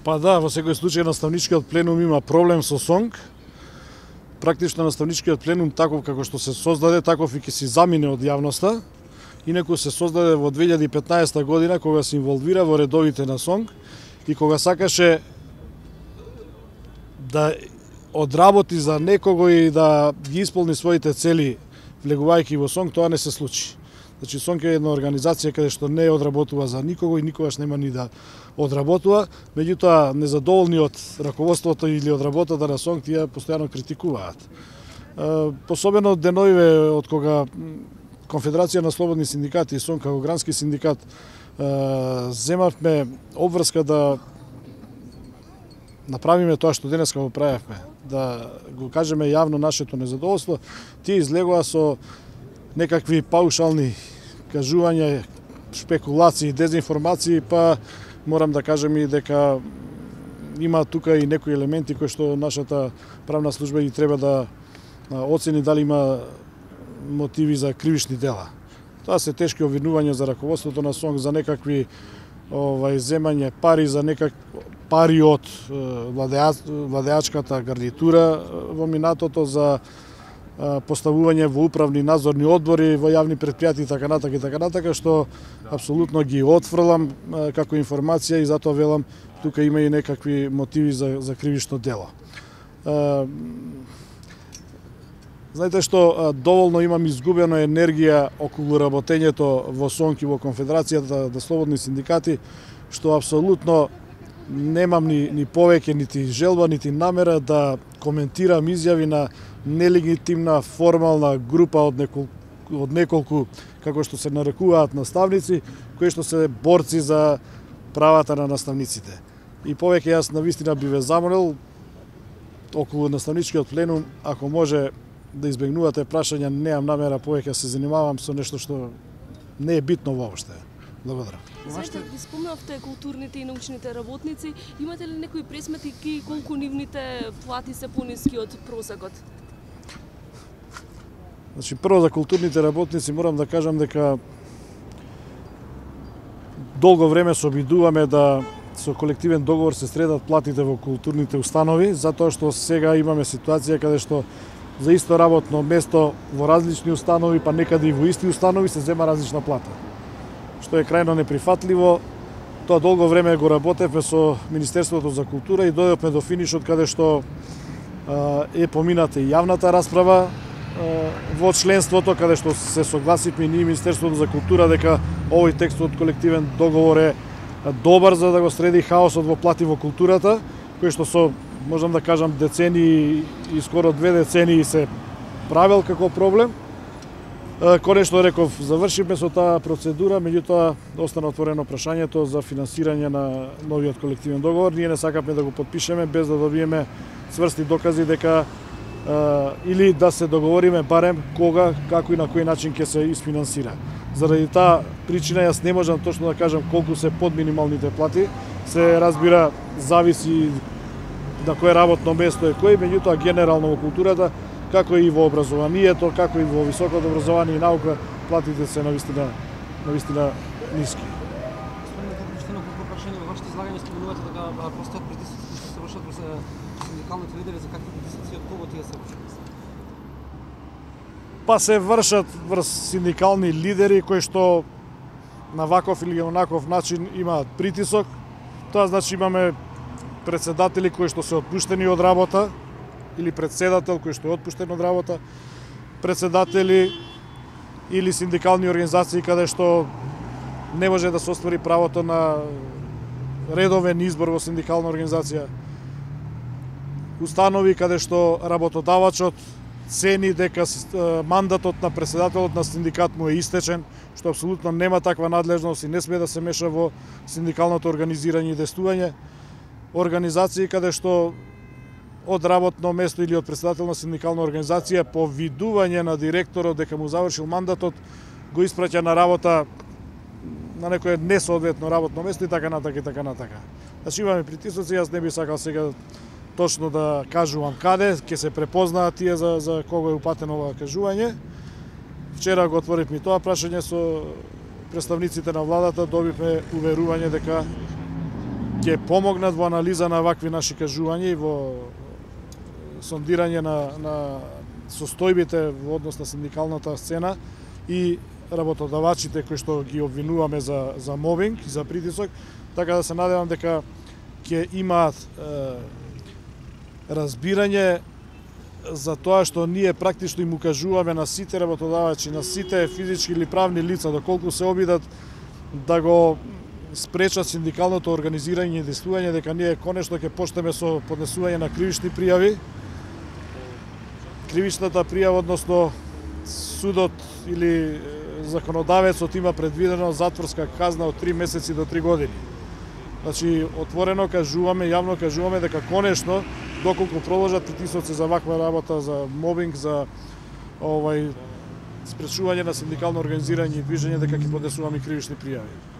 Па да, во секој случај наставничкиот пленум има проблем со сонг. Практично наставничкиот пленум таков како што се создаде, таков и ќе си замине од јавноста. Инаку се создаде во 2015 година кога се инволвира во редовите на сонг и кога сакаше да одработи за некого и да ги исполни своите цели влегувајќи во сонг, тоа не се случи. Значи сонг е една организација каде што не одработува за никого и никогаш нема ни да одработува, меѓутоа незадоволни од раководството или од работата на сонг тие постојано критикуваат. Посебено деновиве од кога Конфедерација на слободни синдикати и сонг како грански синдикат земавме обврска да направиме тоа што денеска го правевме, да го кажеме јавно нашето незадоволство, тие излегува со некакви паушални кажувања, шпекулации, дезинформации, па морам да кажем и дека има тука и некои елементи кои што нашата правна служба и треба да оцени дали има мотиви за кривишни дела. Тоа се тешки обвинувања за раководството на сонг, за некакви земање пари, за пари од владеачката гарнитура во минатото, за поставување во управни надзорни одбори во јавни претпријатии и така натака, што апсолутно ги отфрлам како информација и затоа велам тука има и некакви мотиви за кривишно дело. Знаете што, доволно имам изгубена енергија околу работењето во сонг и во Конфедерацијата на слободни синдикати, што апсолутно немам ни повеќе, нити желба, нити намера да коментирам изјави на нелегитимна формална група од неколку, како што се нарекуваат наставници, кои што се борци за правата на наставниците. И повеќе јас навистина би ве замолил околу наставничкиот пленум, ако може да избегнувате прашања, немам намера повеќе да се занимавам со нешто што не е битно воопште. Благодарам. Знаете, ви спомнавте културните и научните работници, имате ли некои пресметки колку нивните плати се пониски од просекот? Значи, прво за културните работници морам да кажам дека долго време се обидуваме да со колективен договор се средат платите во културните установи, затоа што сега имаме ситуација каде што за исто работно место во различни установи, па некаде и во исти установи се зема различна плата, што е крајно неприфатливо. Тоа долго време го работевме со Министерството за култура и дојдовме до финишот каде што е помината и јавната расправа во членството, каде што се согласивме и ние Министерството за култура дека овој текст од колективен договор е добар за да го среди хаосот во плати во културата, кој што со, можам да кажам, децении и скоро 2 децении се правел како проблем. Конечно реков, завршивме со таа процедура, меѓутоа остана отворено прашањето за финансирање на новиот колективен договор. Ние не сакаме да го подпишеме без да добиеме цврсти докази дека или да се договориме барем кога, како и на кој начин ќе се isfinansира. Заради таа причина јас не можам точно да кажам колку се под минималните плати. Се разбира, зависи на кое работно место е кој, меѓутоа генерално во културата, како и во образованието, како и во високото образование и наука, платите се навистина ниски. Господин Уште прашање во вашето излагање споменувате дека постојат притисоци кои се вршат врз синдикалните лидери, за какви притисоци од кого тие се вршат? Па се вршат врз синдикални лидери кои што на ваков или онаков начин имаат притисок. Тоа значи имаме председатели кои што се отпуштени од работа или председател кој што е отпуштен од работа, председатели или синдикални организации каде што не може да се оствари правото на редовен избор во синдикална организација, установи каде што работодавачот цени дека мандатот на председателот на синдикат му е истечен, што апсолутно нема таква надлежност и не сме да се меша во синдикалното организирање и действување. Организации каде што од работно место или од председател на синдикална организација по видување на директорот дека му завршил мандатот го испраќа на работа на некое несоодветно работно место и така натака и така натака. Значи имаме притисоци, јас не би сакал сега точно да кажувам каде, ќе се препознаат тие за кого е упатено ова кажување. Вчера го отворивме тоа прашање со представниците на владата добивме уверување дека ќе помогнат во анализа на вакви наши кажувања и во сондирање на состојбите во однос на синдикалната сцена и работодавачите кои што ги обвинуваме за мобинг, за притисок, така да се надевам дека ќе имаат разбирање за тоа што ние практично им укажуваме на сите работодавачи, на сите физички или правни лица, доколку се обидат да го спречат синдикалното организирање и действување, дека ние конечно ќе почнеме со поднесување на кривични пријави. Кривичната пријава, односно судот или законодавецот има предвидено затворска казна од 3 месеци до 3 години. Значи, отворено кажуваме, јавно кажуваме дека конечно, доколку продолжат притисоци за ваква работа, за мобинг, за спречување на синдикално организирање и движење, дека ќе поднесуваме кривични пријави.